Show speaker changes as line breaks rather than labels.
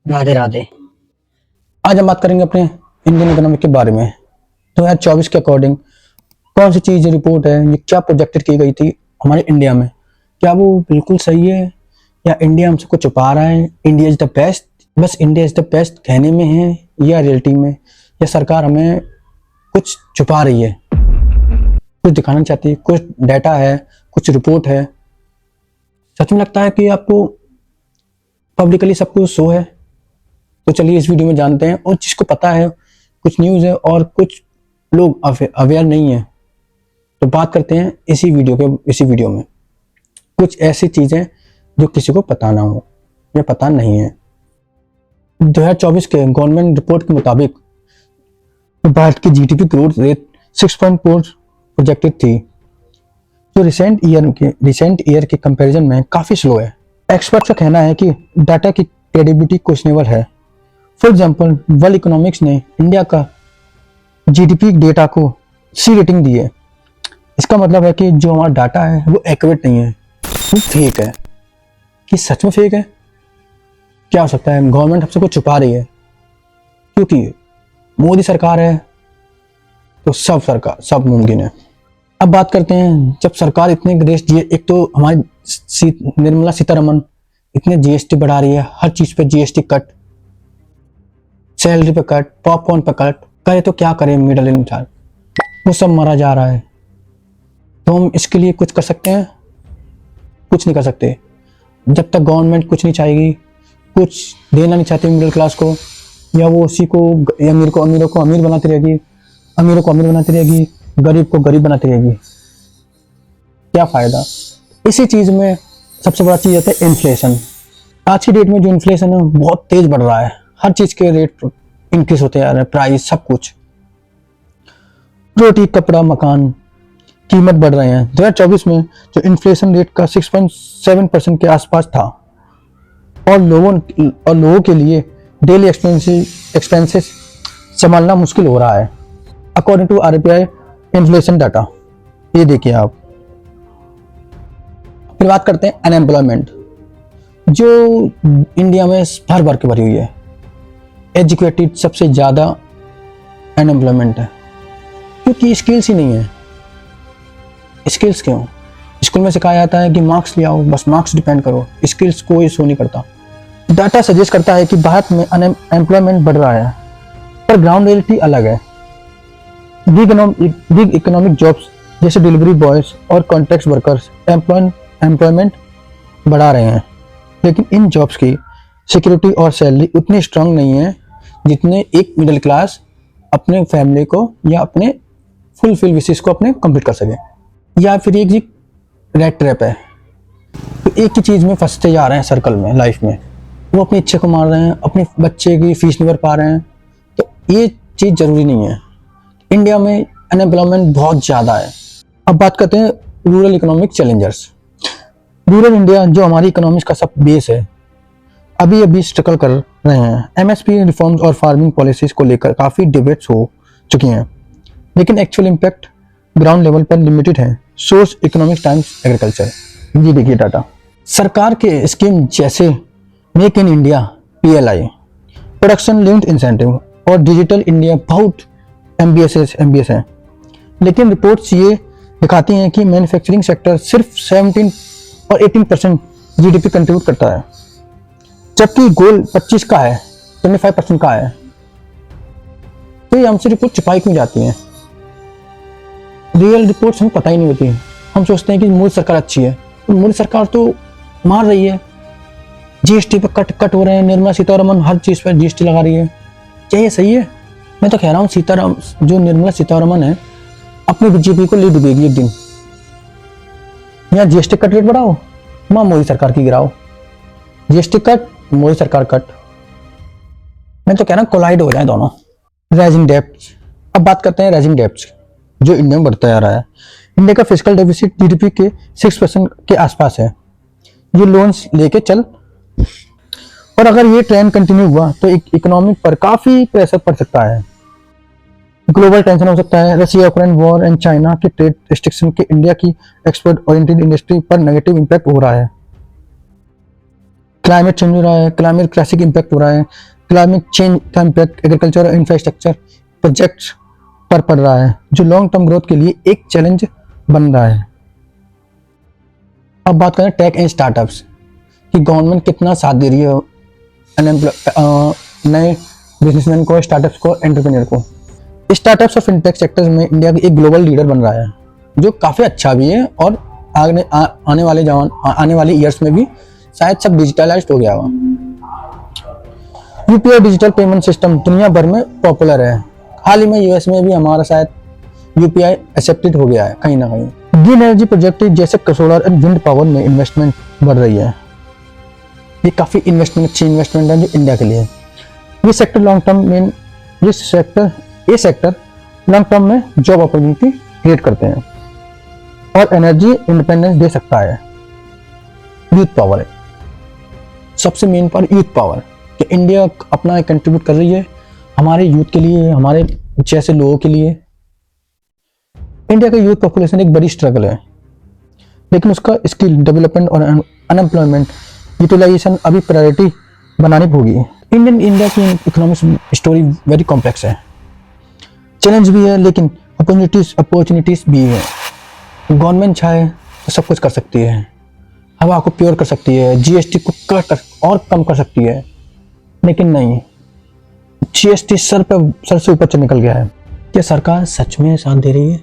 राधे राधे।
आज हम बात करेंगे अपने इंडियन इकोनॉमिक के बारे में। 2024 के अकॉर्डिंग कौन सी चीज रिपोर्ट है, ये क्या प्रोजेक्टेड की गई थी हमारे इंडिया में, क्या वो बिल्कुल सही है या इंडिया हमसे कुछ छुपा रहा है? इंडिया इज द बेस्ट, बस इंडिया इज द बेस्ट कहने में है या रियलिटी में, या सरकार हमें कुछ छुपा रही है, कुछ दिखाना चाहती है, कुछ डाटा है, कुछ रिपोर्ट है। सच में लगता है कि आपको पब्लिकली सब कुछ शो है? तो चलिए इस वीडियो में जानते हैं। और जिसको पता है, कुछ न्यूज़ है और कुछ लोग अवेयर नहीं है, तो बात करते हैं इसी वीडियो में कुछ ऐसी चीज़ें जो किसी को पता ना हो या पता नहीं है। 2024 के गवर्नमेंट रिपोर्ट के मुताबिक भारत की जीडीपी ग्रोथ रेट 6.4 प्रोजेक्टेड थी, जो रिसेंट ईयर के कंपैरिजन में काफ़ी स्लो है। एक्सपर्ट्स का कहना है कि डाटा की क्रेडिबिलिटी क्वेश्चनेबल है। फॉर एग्जाम्पल, वर्ल्ड इकोनॉमिक्स ने इंडिया का जीडीपी डेटा को सी रेटिंग दी है। इसका मतलब है कि जो हमारा डाटा है वो एक्यूरेट नहीं है, वो फेक है। कि सच में फेक है? क्या हो सकता है? गवर्नमेंट हमसे कुछ छुपा रही है, क्योंकि मोदी सरकार है तो सब मुमकिन है। अब बात करते हैं, जब सरकार इतने देश एक तो हमारी निर्मला सीतारमन इतने जीएसटी बढ़ा रही है, हर चीज पे जीएसटी कट, सैलरी पे कट, पॉपकॉर्न पे कट करे, तो क्या करें मिडिल इंसान? वो सब मरा जा रहा है। तो हम इसके लिए कुछ कर सकते हैं? कुछ नहीं कर सकते। जब तक गवर्नमेंट कुछ नहीं चाहेगी, कुछ देना नहीं चाहती मिडिल क्लास को, या वो उसी को अमीरों को अमीर बनाती रहेगी, अमीरों को अमीर बनाती रहेगी, गरीब को गरीब बनाती रहेगी, क्या फायदा? इसी चीज में सबसे बड़ा चीज होता है इन्फ्लेशन। आज की डेट में जो इन्फ्लेशन है बहुत तेज बढ़ रहा है, हर चीज के रेट इंक्रीज होते जा रहे हैं, प्राइस सब कुछ, रोटी कपड़ा मकान कीमत बढ़ रहे हैं। 2024 में जो इन्फ्लेशन रेट का 6.7% के आसपास था, और लोगों के लिए डेली एक्सपेंसेस संभालना मुश्किल हो रहा है, according to RBI inflation data. ये देखिए आप। फिर बात करते हैं अनएम्प्लॉयमेंट, जो इंडिया में भर भर के भरी हुई है। एजुकेटेड सबसे ज़्यादा अनएम्प्लॉयमेंट है, क्योंकि स्किल्स ही नहीं है। स्किल्स क्यों? स्कूल में सिखाया जाता है कि मार्क्स ले आओ, बस मार्क्स डिपेंड करो, स्किल्स कोई शो नहीं करता। डाटा सजेस्ट करता है कि भारत में अनएम्प्लॉयमेंट बढ़ रहा है, पर ग्राउंड रियलिटी अलग है। बिग इकोनॉमिक जॉब्स जैसे डिलीवरी बॉयज और कॉन्ट्रैक्ट वर्कर्स एम्प्लॉयमेंट बढ़ा रहे हैं, लेकिन इन जॉब्स की सिक्योरिटी और सैलरी उतनी स्ट्रांग नहीं है जितने एक मिडिल क्लास अपने फैमिली को या अपने फुलफिल विशेष को अपने कंप्लीट कर सके। या फिर एक जी रेड ट्रैप है, तो एक ही चीज़ में फंसते जा रहे हैं सर्कल में लाइफ में। वो अपनी इच्छा को मार रहे हैं, अपने बच्चे की फीस नहीं भर पा रहे हैं। तो ये चीज़ ज़रूरी नहीं है। इंडिया में अनएम्प्लॉयमेंट बहुत ज़्यादा है। अब बात करते हैं rural economic Challengers. Rural India जो हमारी इकोनॉमिक्स का सब बेस है, अभी स्ट्रगल कर रहे हैं। एमएसपी रिफॉर्म्स और फार्मिंग पॉलिसीज को लेकर काफ़ी डिबेट्स हो चुकी हैं, लेकिन एक्चुअल इम्पैक्ट ग्राउंड लेवल पर लिमिटेड है। Source economic times agriculture. ये देखिए डाटा। सरकार के स्कीम जैसे make in India, PLI, production linked incentive और डिजिटल इंडिया बहुत एमबीएस है, लेकिन रिपोर्ट्स ये दिखाती हैं कि मैन्युफैक्चरिंग सेक्टर सिर्फ 17 और 18% जीडीपी कंट्रीब्यूट करता है, जबकि गोल 25 का है, 25% का है। तो ये हमसे रिपोर्ट छुपाई क्यों जाती हैं? रियल रिपोर्ट्स हमें पता ही नहीं होती। हम सोचते हैं कि मोदी सरकार अच्छी है, तो मोदी सरकार तो मार रही है, जीएसटी पे कट हो रहे हैं। निर्मला सीतारमन हर चीज पर जीएसटी लगा रही है। क्या ये सही है? मैं तो कह रहा हूँ जो निर्मला सीतारमन है अपनी बीजेपी को ले डूबेगी एक दिन। यहाँ जीएसटी कट रेट बढ़ाओ, वहाँ मोदी सरकार की गिराओ। जीएसटी कट, मोदी सरकार कट। मैं तो कह रहा हूँ कोलाइड हो जाए दोनों। Rising debts. अब बात करते हैं राइजिंग डेब्ट्स, जो इंडिया में बढ़ता जा रहा है। इंडिया का फिस्कल डेफिसिट जीडीपी के 6% के आसपास है। ये लोन्स लेके चल, और अगर ये ट्रेंड कंटिन्यू हुआ तो इकोनॉमिक पर काफी प्रेशर पड़ सकता है। ग्लोबल टेंशन हो सकता है। Russia Ukraine war and China के ट्रेड रिस्ट्रिक्शन के इंडिया की एक्सपोर्ट ओरिएंटेड इंडस्ट्री पर नेगेटिव इंपैक्ट हो रहा है। क्लाइमेट चेंज हो रहा है, क्लाइमेट क्राइसिस इम्पैक्ट हो रहा है, क्लाइमेट चेंज का इम्पैक्ट एग्रीकल्चर और इंफ्रास्ट्रक्चर प्रोजेक्ट्स पर पड़ रहा है, जो लॉन्ग टर्म ग्रोथ के लिए एक चैलेंज बन रहा है। अब बात करें टेक एंड स्टार्टअप्स कि गवर्नमेंट कितना साथ दे रही है नए बिजनेसमैन को, स्टार्टअप्स को, एंटरप्रेन्योर को। स्टार्टअप्स और फिनटेक सेक्टर्स में इंडिया एक ग्लोबल लीडर बन रहा है, जो काफ़ी अच्छा भी है, और आने वाले ईयर्स में भी शायद सब डिजिटलाइज्ड हो गया होगा। यूपीआई डिजिटल पेमेंट सिस्टम दुनिया भर में पॉपुलर है। हाल ही में यूएस में भी हमारा शायद यूपीआई एक्सेप्टेड हो गया है कहीं ना कहीं। ग्रीन एनर्जी प्रोजेक्ट जैसे सोलर एंड विंड पावर में इन्वेस्टमेंट बढ़ रही है। ये काफ़ी अच्छी इन्वेस्टमेंट है जो इंडिया के लिए है। ये सेक्टर लॉन्ग टर्म में जॉब अपॉर्चुनिटी क्रिएट करते हैं और एनर्जी इंडिपेंडेंस दे सकता है। यूथ पावर है सबसे मेन पावर, यूथ पावर कि इंडिया अपना कंट्रीब्यूट कर रही है हमारे यूथ के लिए, हमारे जैसे लोगों के लिए। इंडिया का यूथ पॉपुलेशन एक बड़ी स्ट्रगल है, लेकिन उसका स्किल डेवलपमेंट और अनएम्प्लॉयमेंट यूटिलाइजेशन अभी प्रायोरिटी बनानी होगी। इंडिया की इकोनॉमिक स्टोरी वेरी कॉम्प्लेक्स है, चैलेंज भी है लेकिन अपॉर्चुनिटीज भी है। गवर्नमेंट चाहे तो सब कुछ कर सकती है, हवा को प्योर कर सकती है, जीएसटी को कम कर सकती है, लेकिन नहीं, जीएसटी सर से ऊपर निकल गया है। क्या सरकार सच में साथ दे रही है?